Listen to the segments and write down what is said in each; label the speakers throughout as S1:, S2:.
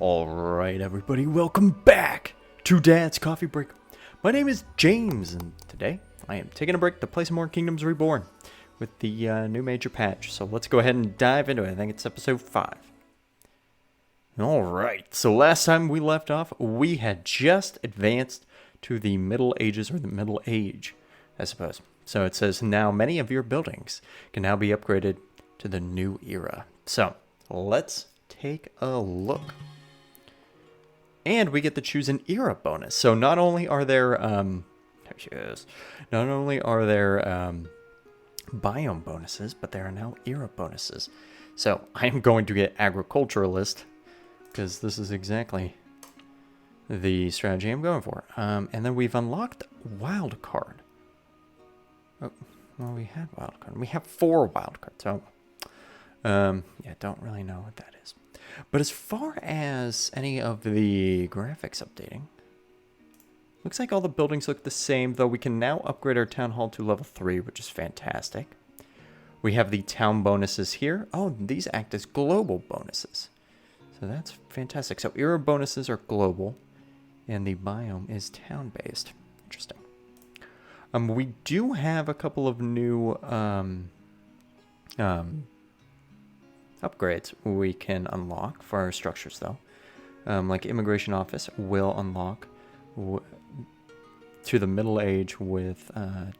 S1: Alright, everybody, welcome back to Dad's Coffee Break. My name is James, and today I am taking a break to play some more Kingdoms Reborn with the new major patch. So let's go ahead and dive into it. I think it's episode 5. Alright, so last time we left off, we had just advanced to the Middle Ages, or the Middle Age, I suppose. So it says, now many of your buildings can now be upgraded to the new era. So let's take a look. And we get to choose an era bonus. So not only are there, there she is. Not only are there biome bonuses, but there are now era bonuses. So I am going to get agriculturalist because this is exactly the strategy I'm going for. And then we've unlocked wild card. Oh, well, we had wild card. We have 4 wild cards. So yeah, don't really know what that is. But as far as any of the graphics updating, looks like all the buildings look the same, though we can now upgrade our town hall to level 3, which is fantastic. We have the town bonuses here. Oh, these act as global bonuses. So that's fantastic. So era bonuses are global, and the biome is town-based. Interesting. We do have a couple of new upgrades we can unlock for our structures, though. Like immigration office will unlock to the middle age with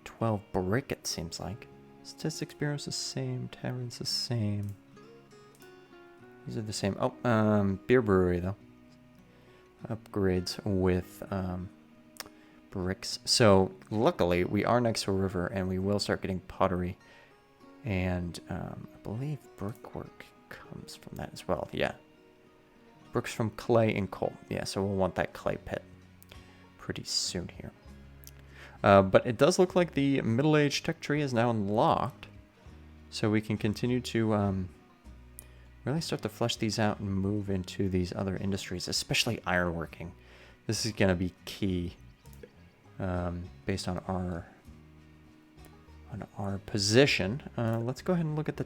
S1: 12 brick, it seems like. Statistics bureau is the same, tavern's the same. These are the same. Oh, beer brewery, though. Upgrades with bricks. So luckily we are next to a river, and we will start getting pottery, and I believe brickwork comes from that as well. Yeah, bricks from clay and coal. Yeah, so we'll want that clay pit pretty soon here. But it does look like the middle-aged tech tree is now unlocked, so we can continue to really start to flesh these out and move into these other industries, especially ironworking. This is going to be key based on our position. Let's go ahead and look at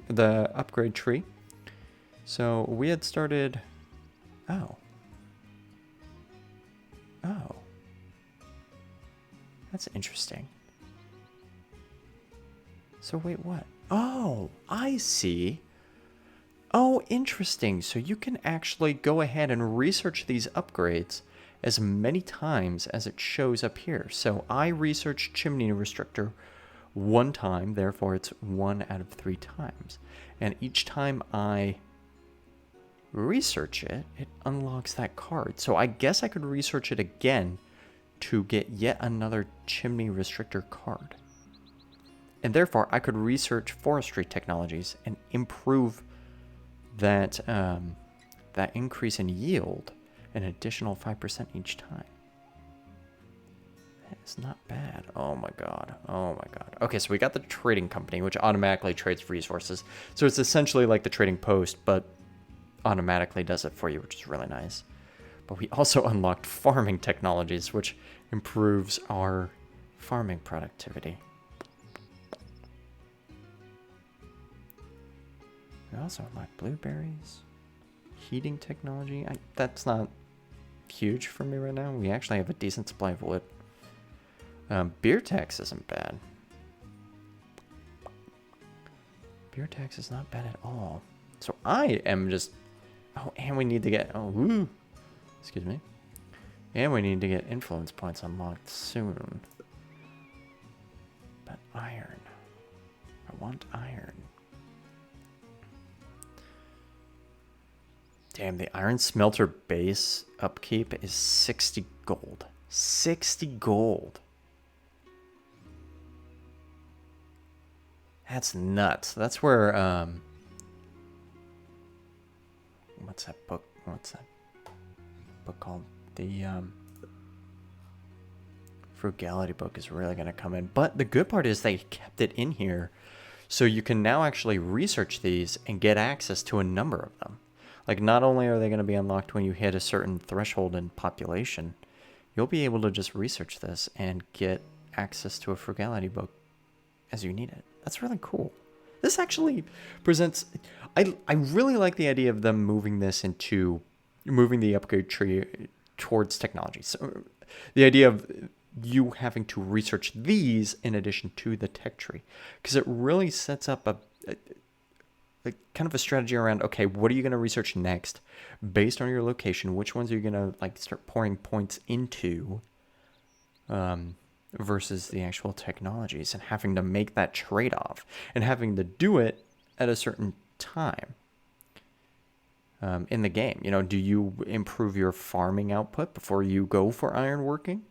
S1: the upgrade tree. So we had started. Oh, that's interesting. So wait, what? Oh, I see. Oh, interesting. So you can actually go ahead and research these upgrades as many times as it shows up here. So I researched chimney restrictor 1 time, therefore it's 1 out of 3 times. And each time I research it, it unlocks that card. So I guess I could research it again to get yet another chimney restrictor card. And therefore I could research forestry technologies and improve that that increase in yield an additional 5% each time. It's not bad. Oh my god. Oh my god. Okay, so we got the trading company, which automatically trades resources. So it's essentially like the trading post, but automatically does it for you, which is really nice. But we also unlocked farming technologies, which improves our farming productivity. We also unlocked blueberries, heating technology. That's not huge for me right now. We actually have a decent supply of wood. Beer tax isn't bad. Beer tax is not bad at all. So I am just... Oh, and we need to get... Oh, woo! Excuse me. And we need to get influence points unlocked soon. But iron. I want iron. Damn, the iron smelter base upkeep is 60 gold. 60 gold. That's nuts. That's where, what's that book? What's that book called? The, frugality book is really going to come in. But the good part is they kept it in here, so you can now actually research these and get access to a number of them. Like, not only are they going to be unlocked when you hit a certain threshold in population, you'll be able to just research this and get access to a frugality book as you need it. That's really cool. This actually presents... I really like the idea of them moving this into moving the upgrade tree towards technology. So the idea of you having to research these in addition to the tech tree, because it really sets up a kind of a strategy around, okay, what are you going to research next based on your location? Which ones are you going to like start pouring points into versus the actual technologies, and having to make that trade-off and having to do it at a certain time in the game. You know, do you improve your farming output before you go for ironworking?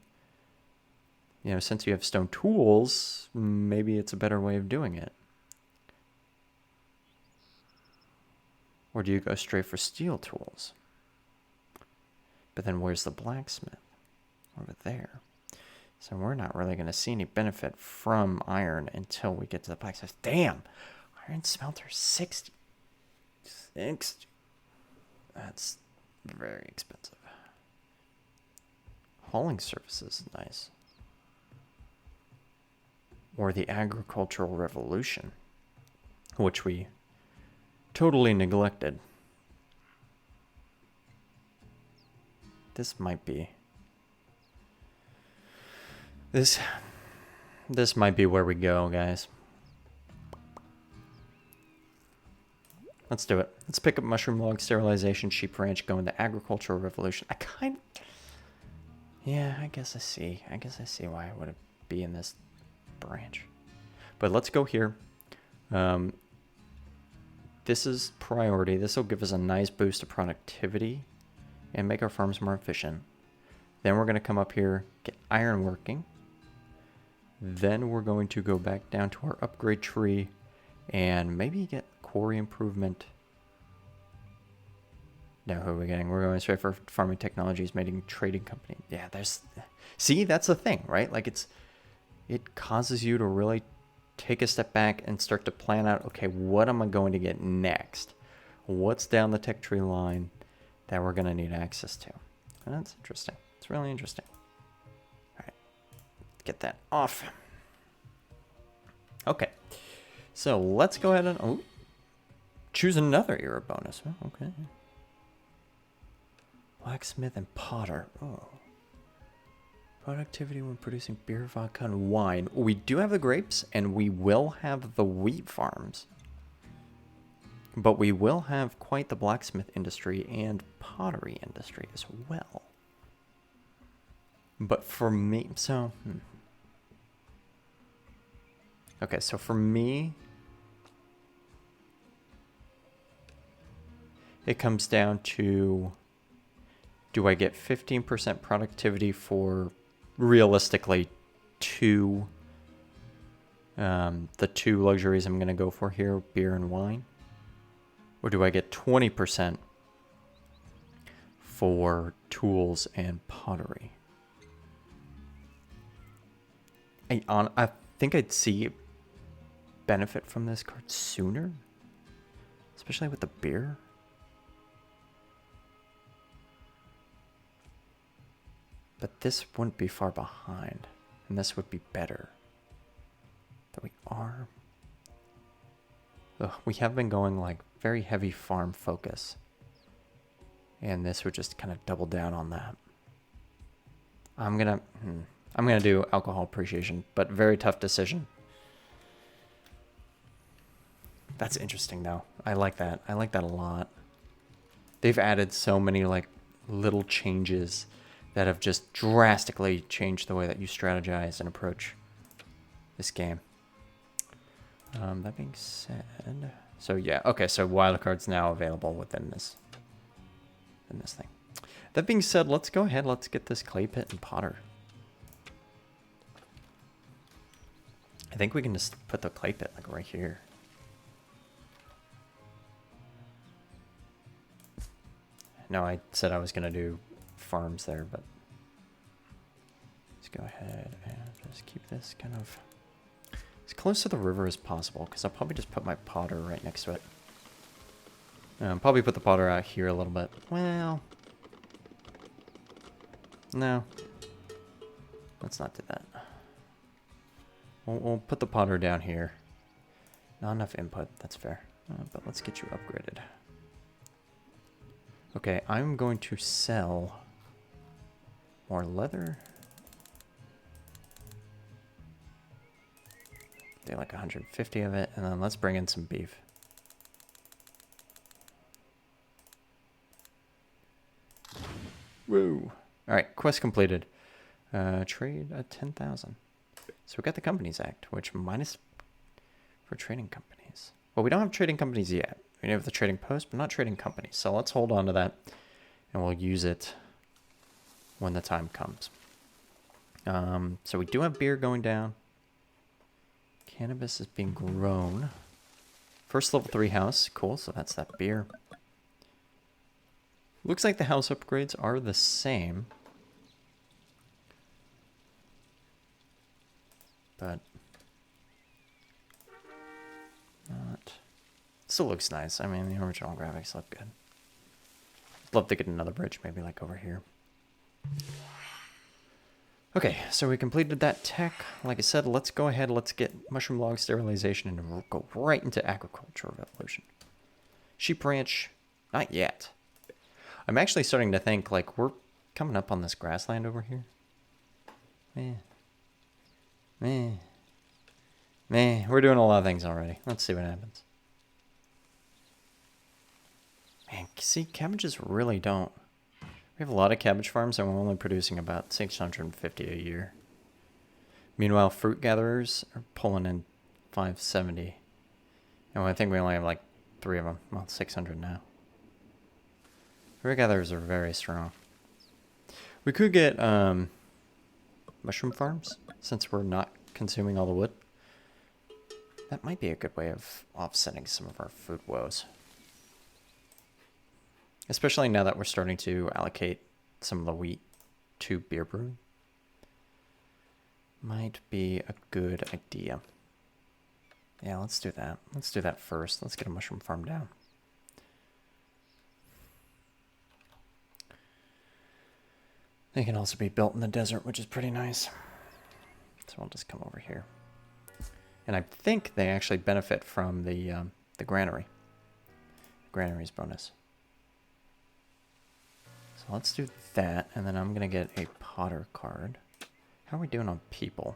S1: You know, since you have stone tools, maybe it's a better way of doing it. Or do you go straight for steel tools? But then where's the blacksmith? Over there. So we're not really going to see any benefit from iron until we get to the blacksmith. Damn! Iron smelter 60. That's very expensive. Hauling services is nice. Or the agricultural revolution, which we totally neglected. This might be... This might be where we go, guys. Let's do it. Let's pick up mushroom log, sterilization, sheep ranch, go into agricultural revolution. Yeah, I guess I see. I guess I see why I would be in this branch. But let's go here. This is priority. This will give us a nice boost of productivity and make our farms more efficient. Then we're going to come up here, get iron working. Then we're going to go back down to our upgrade tree and maybe get quarry improvement. No, who are we getting? We're going straight for farming technologies, making trading company. Yeah, see, that's the thing, right? Like it causes you to really take a step back and start to plan out, okay, what am I going to get next? What's down the tech tree line that we're going to need access to? And that's interesting. It's really interesting. All right, get that off. Okay, so let's go ahead and choose another era bonus. Oh, okay. Blacksmith and potter. Oh. Productivity when producing beer, vodka, and wine. We do have the grapes, and we will have the wheat farms. But we will have quite the blacksmith industry and pottery industry as well. But for me, so... Okay, so for me... It comes down to... Do I get 15% productivity for... realistically the two luxuries I'm going to go for here, beer and wine? Or do I get 20% for tools and pottery? I think I'd see benefit from this card sooner, especially with the beer. But this wouldn't be far behind, and this would be better. But we are... Ugh, we have been going like very heavy farm focus. And this would just kind of double down on that. I'm gonna do alcohol appreciation, but very tough decision. That's interesting though. I like that. I like that a lot. They've added so many like little changes that have just drastically changed the way that you strategize and approach this game. That being said, so yeah, okay, so wildcard's now available within this thing. That being said, let's go ahead, let's get this clay pit and potter. I think we can just put the clay pit like right here. No, I said I was gonna do farms there, but let's go ahead and just keep this kind of as close to the river as possible, because I'll probably just put my potter right next to it. Probably put the potter out here a little bit. Well, no, let's not do that. We'll put the potter down here. Not enough input, that's fair. But let's get you upgraded. Okay, I'm going to sell more leather. Do like 150 of it, and then let's bring in some beef. Woo! Alright, quest completed. Trade at 10,000. So we got the Companies Act, which minus for trading companies. Well, we don't have trading companies yet. We have the trading post, but not trading companies. So let's hold on to that, and we'll use it when the time comes. So we do have beer going down. Cannabis is being grown. First level 3 house. Cool, so that's that beer. Looks like the house upgrades are the same. But not. Still looks nice. I mean, the original graphics look good. Love to get another bridge, maybe like over here. Okay, so we completed that tech. Like I said, let's go ahead, let's get mushroom log sterilization and go right into agricultural revolution. Sheep ranch, not yet. I'm actually starting to think, like, we're coming up on this grassland over here. We're doing a lot of things already. Let's see what happens. Man, see, cabbages really don't. We have a lot of cabbage farms, and we're only producing about 650 a year. Meanwhile, fruit gatherers are pulling in 570. And I think we only have like 3 of them. Well, 600 now. Fruit gatherers are very strong. We could get mushroom farms, since we're not consuming all the wood. That might be a good way of offsetting some of our food woes. Especially now that we're starting to allocate some of the wheat to beer brewing. Might be a good idea. Yeah, let's do that. Let's do that first. Let's get a mushroom farm down. They can also be built in the desert, which is pretty nice. So I'll just come over here. And I think they actually benefit from the granary. Granary's bonus. So let's do that, and then I'm going to get a Potter card. How are we doing on people?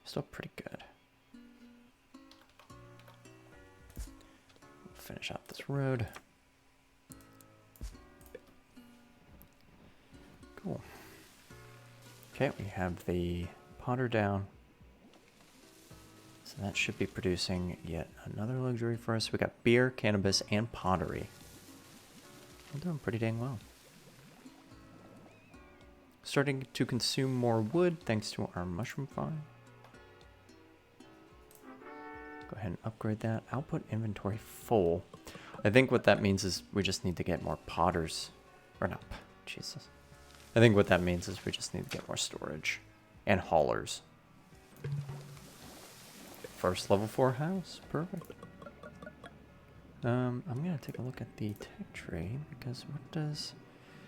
S1: Still pretty good. Finish out this road. Cool. Okay, we have the Potter down. So that should be producing yet another luxury for us. We got beer, cannabis, and pottery. We're doing pretty dang well. Starting to consume more wood thanks to our mushroom farm. Go ahead and upgrade that. Output inventory full. I think what that means is we just need to get more potters. Or not. Jesus. I think what that means is we just need to get more storage. And haulers. First level 4 house. Perfect. I'm going to take a look at the tech tree because what does...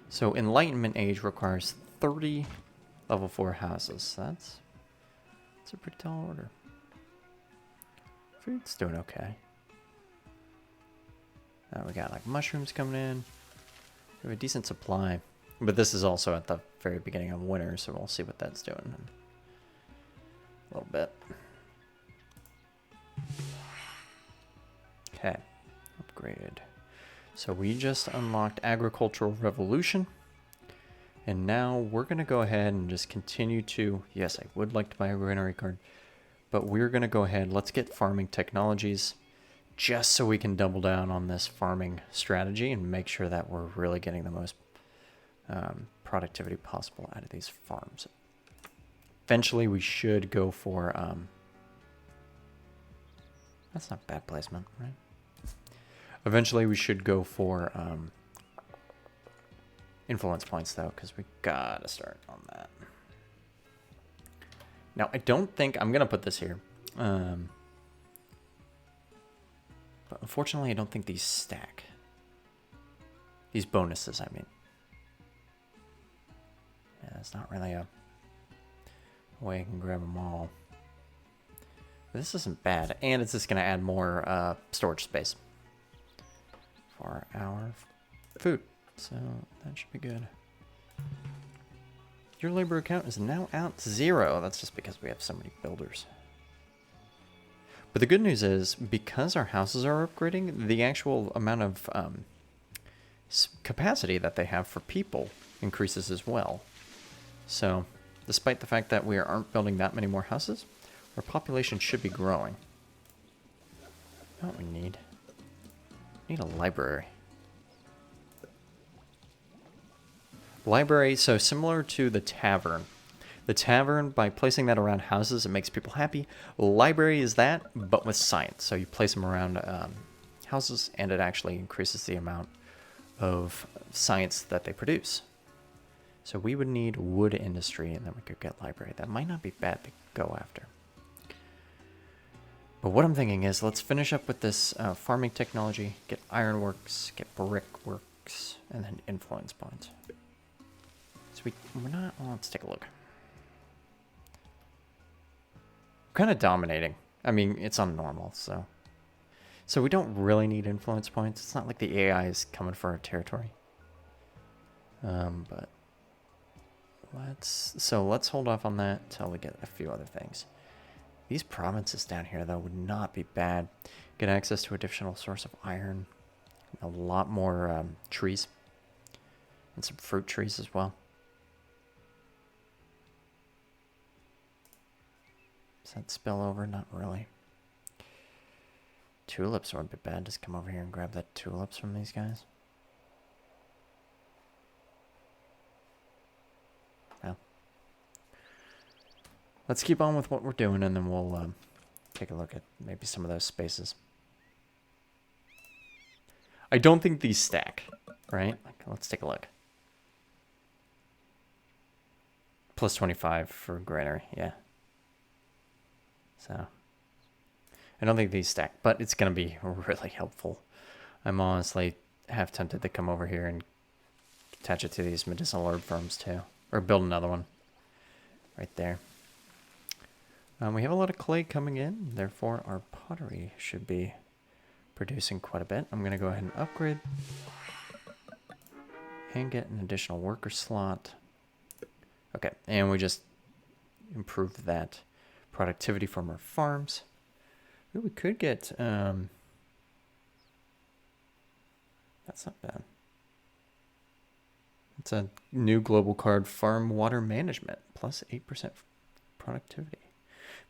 S1: So Enlightenment Age requires 30 level 4 houses. That's a pretty tall order. Food's doing okay. We got like mushrooms coming in. We have a decent supply. But this is also at the very beginning of winter, so we'll see what that's doing in a little bit. Okay. Upgraded. So we just unlocked Agricultural Revolution. And now we're going to go ahead and just continue to... Yes, I would like to buy a granary card. But we're going to go ahead. Let's get farming technologies. Just so we can double down on this farming strategy. And make sure that we're really getting the most productivity possible out of these farms. Eventually we should go for... that's not bad placement, right? Eventually we should go for... influence points, though, because we gotta start on that. Now, I don't think... I'm gonna put this here. But unfortunately, I don't think these stack. These bonuses, I mean. Yeah, it's not really a way I can grab them all. But this isn't bad. And it's just gonna add more storage space for our food. So that should be good. Your labor account is now out 0. That's just because we have so many builders. But the good news is, because our houses are upgrading, the actual amount of capacity that they have for people increases as well. So, despite the fact that we aren't building that many more houses, our population should be growing. You know what we need? We need a library. Library, so similar to the tavern. The tavern, by placing that around houses, it makes people happy. Library is that, but with science. So you place them around houses, and it actually increases the amount of science that they produce. So we would need wood industry, and then we could get library. That might not be bad to go after. But what I'm thinking is, let's finish up with this farming technology, get ironworks, get brickworks, and then influence points. So we're not, well, let's take a look. We're kind of dominating. I mean, it's on normal, so we don't really need influence points. It's not like the AI is coming for our territory. But let's hold off on that till we get a few other things. These provinces down here, though, would not be bad. Get access to additional source of iron, a lot more trees, and some fruit trees as well. Does that spill over? Not really. Tulips would be bad. Just come over here and grab that tulips from these guys. Well, let's keep on with what we're doing, and then we'll take a look at maybe some of those spaces. I don't think these stack, right? Let's take a look. Plus 25 for granary, yeah. So, I don't think these stack, but it's going to be really helpful. I'm honestly half tempted to come over here and attach it to these medicinal herb farms too. Or build another one right there. We have a lot of clay coming in, therefore our pottery should be producing quite a bit. I'm going to go ahead and upgrade and get an additional worker slot. Okay, and we just improved that productivity from our farms. Ooh, we could get, that's not bad. It's a new global card, farm water management, plus 8% productivity.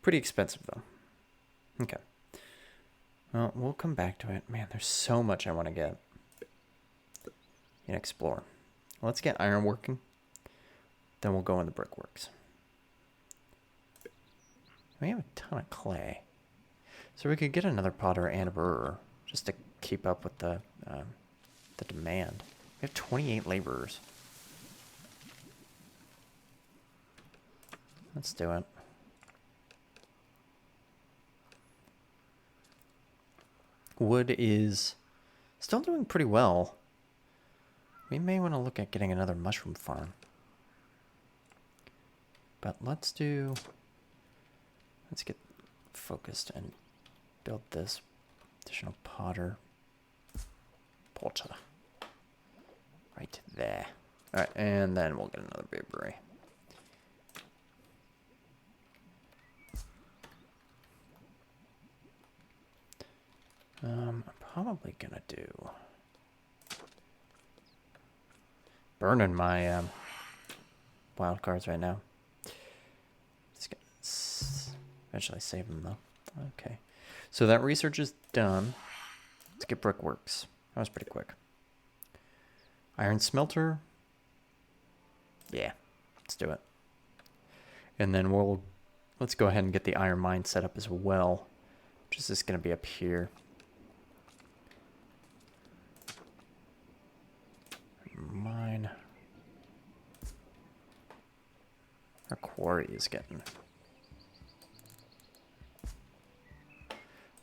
S1: Pretty expensive though. Okay. Well, we'll come back to it. Man, there's so much I want to get and explore. Let's get iron working. Then we'll go in the brickworks. We have a ton of clay. So we could get another potter and a brewer just to keep up with the demand. We have 28 laborers. Let's do it. Wood is still doing pretty well. We may want to look at getting another mushroom farm. But let's get focused and build this additional potter right there. All right, and then we'll get another brewery. I'm probably gonna do burning my wild cards right now. Eventually save them though. Okay, so that research is done. Let's get brickworks. That was pretty quick. Iron smelter. Yeah, let's do it. And then let's go ahead and get the iron mine set up as well, which is just going to be up here. Mine. Our quarry is getting...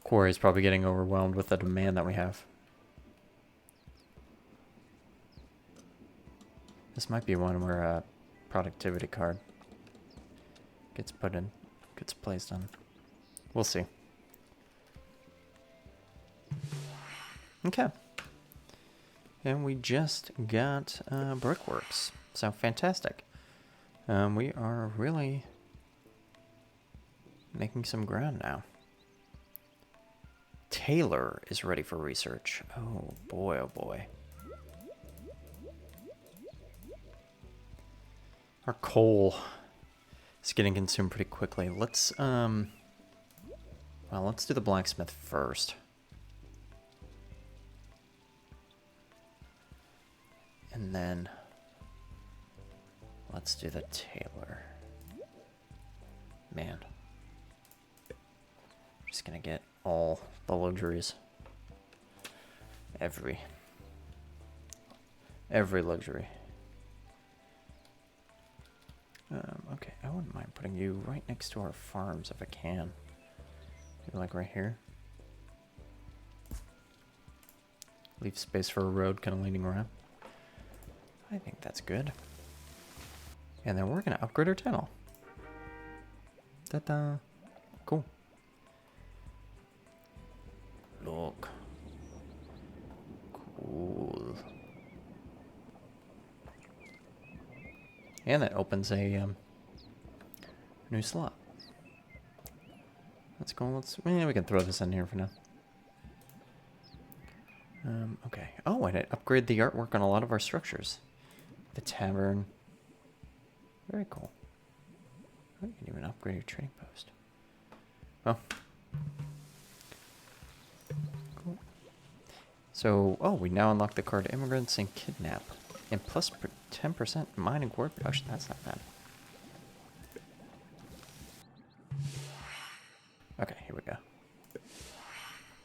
S1: Quarry is probably getting overwhelmed with the demand that we have. This might be one where a productivity card gets placed on. We'll see. And we just got brickworks. So fantastic. We are really making some ground now. Taylor is ready for research. Oh boy, oh boy. Our coal is getting consumed pretty quickly. Let's well, let's do the blacksmith first. And then let's do the tailor. Man. Just gonna get all the luxuries. Every luxury. Okay, I wouldn't mind putting you right next to our farms if I can. Maybe like right here. Leave space for a road kind of leading around. I think that's good. And then we're going to upgrade our tunnel. Ta-da! Cool. Look. Cool. And that opens a new slot. Let's go. We can throw this in here for now. Okay. Oh, and it upgraded the artwork on a lot of our structures. The tavern. Very cool. Oh, you can even upgrade your trading post. Well. Cool. So, we now unlock the card Immigrants and Kidnap. And plus 10% mining core production. That's not bad. Okay, here we go.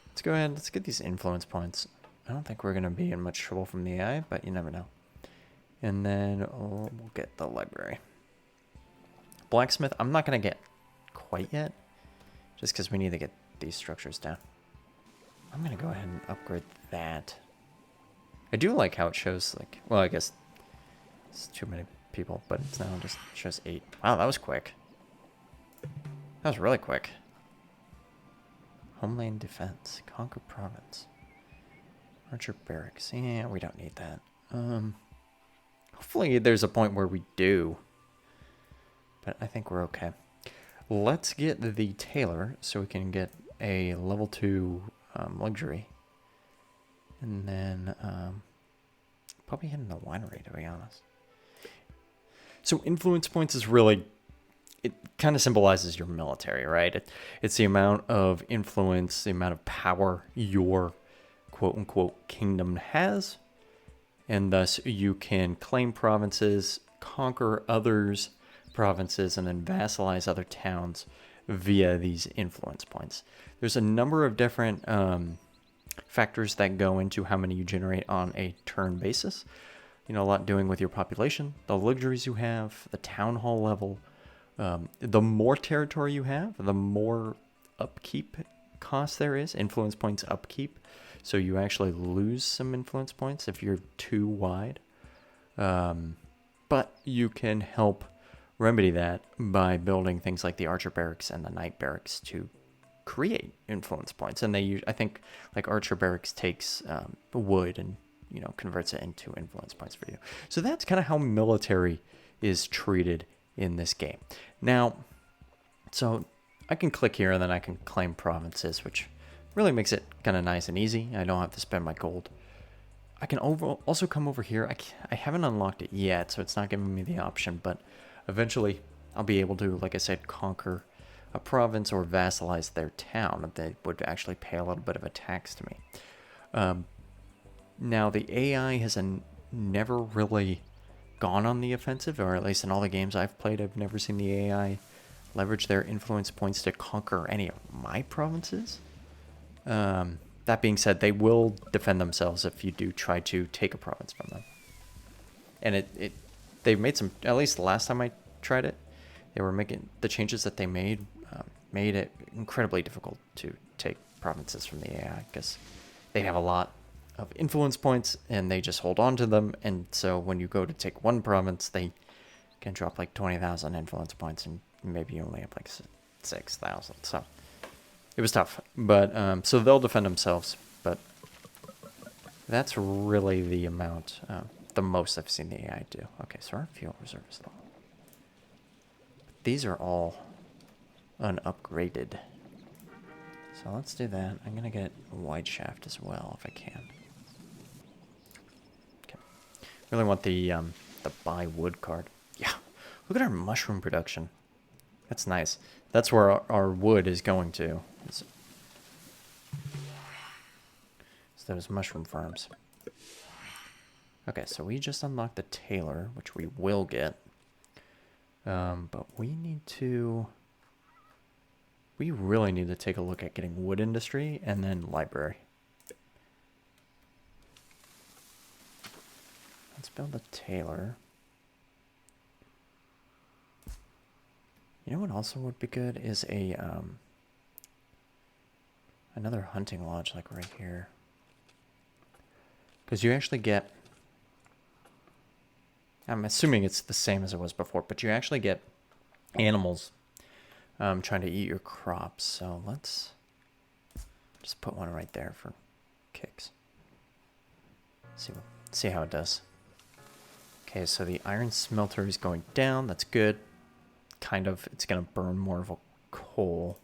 S1: Let's go ahead. Let's get these influence points. I don't think we're going to be in much trouble from the AI, but you never know. And then we'll get the library. Blacksmith, I'm not going to get quite yet. Just because we need to get these structures down. I'm going to go ahead and upgrade that. I do like how it shows, like, well, I guess it's too many people, but it's now just shows 8. Wow, that was quick. That was really quick. Homeland Defense, Conquer Province. Archer Barracks, yeah, we don't need that. Hopefully there's a point where we do. But I think we're okay. Let's get the tailor so we can get a level 2 luxury. And then probably heading to the winery, to be honest. So influence points is really, it kind of symbolizes your military, right? It's the amount of influence, the amount of power your quote-unquote kingdom has. And thus you can claim provinces, conquer others' provinces, and then vassalize other towns via these influence points. There's a number of different factors that go into how many you generate on a turn basis. You know, a lot doing with your population, the luxuries you have, the town hall level. The more territory you have, the more upkeep cost there is, influence points upkeep. So you actually lose some influence points if you're too wide. But you can help remedy that by building things like the Archer Barracks and the Knight Barracks to create influence points. And I think like Archer Barracks takes wood and, you know, converts it into influence points for you. So that's kind of how military is treated in this game. Now, so I can click here and then I can claim provinces, which really makes it kind of nice and easy. I don't have to spend my gold. I can also come over here. I haven't unlocked it yet, so it's not giving me the option, but eventually I'll be able to, like I said, conquer a province or vassalize their town. They would actually pay a little bit of a tax to me. Now, the AI has never really gone on the offensive, or at least in all the games I've played, I've never seen the AI leverage their influence points to conquer any of my provinces. That being said, they will defend themselves if you do try to take a province from them. And they've made some, at least the last time I tried it, they were making, the changes that they made it incredibly difficult to take provinces from the AI because they have a lot of influence points and they just hold on to them. And so when you go to take one province, they can drop like 20,000 influence points and maybe you only have like 6,000. So it was tough, but so they'll defend themselves. But That's really the amount, the most I've seen the AI do. Okay, so our fuel reserve is low. These are all unupgraded. So let's do that. I'm gonna get a wide shaft as well if I can. Okay. Really want the buy wood card. Yeah. Look at our mushroom production. That's nice. That's where our wood is going to. It's those mushroom farms. Okay, so we just unlocked the tailor, which we will get. But we need to... We really need to take a look at getting wood industry and then library. Let's build a tailor. You know what also would be good is a another hunting lodge like right here. Because you actually get... I'm assuming it's the same as it was before, but you actually get animals trying to eat your crops. So let's just put one right there for kicks. See how it does. Okay, so the iron smelter is going down. That's good. Kind of, it's going to burn more of a coal.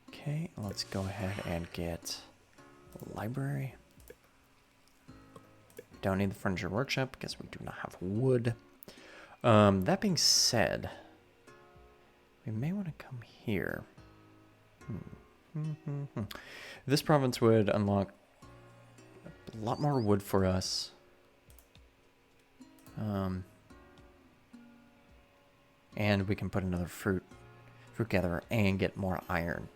S1: Okay, let's go ahead and get a library. Don't need the furniture workshop because we do not have wood. That being said, we may want to come here. This province would unlock a lot more wood for us. And we can put another fruit gatherer and get more iron.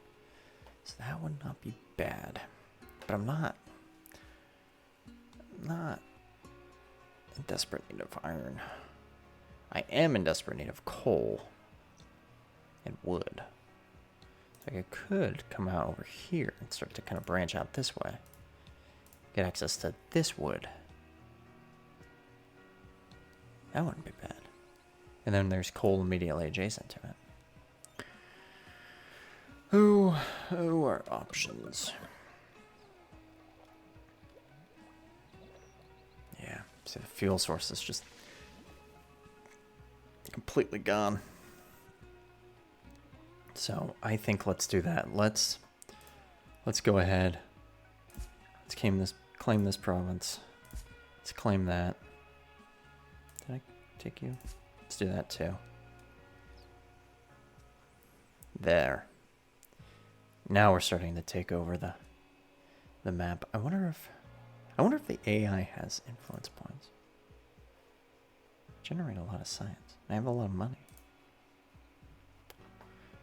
S1: So that would not be bad. But I'm not in desperate need of iron. I am in desperate need of coal and wood. So I could come out over here and start to kind of branch out this way. Get access to this wood. That wouldn't be bad. And then there's coal immediately adjacent to it. Who are options? Yeah, see the fuel source is just completely gone. So I think let's do that. Let's go ahead. Let's claim this province. Let's claim that. Did I take you? Let's do that too. There. Now we're starting to take over the map. I wonder if the AI has influence points. Generate a lot of science. I have a lot of money.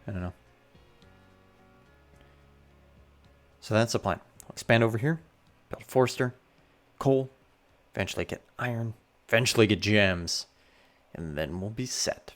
S1: I don't know. So that's the plan. I'll expand over here, build Forster, coal, eventually get iron, eventually get gems, and then we'll be set.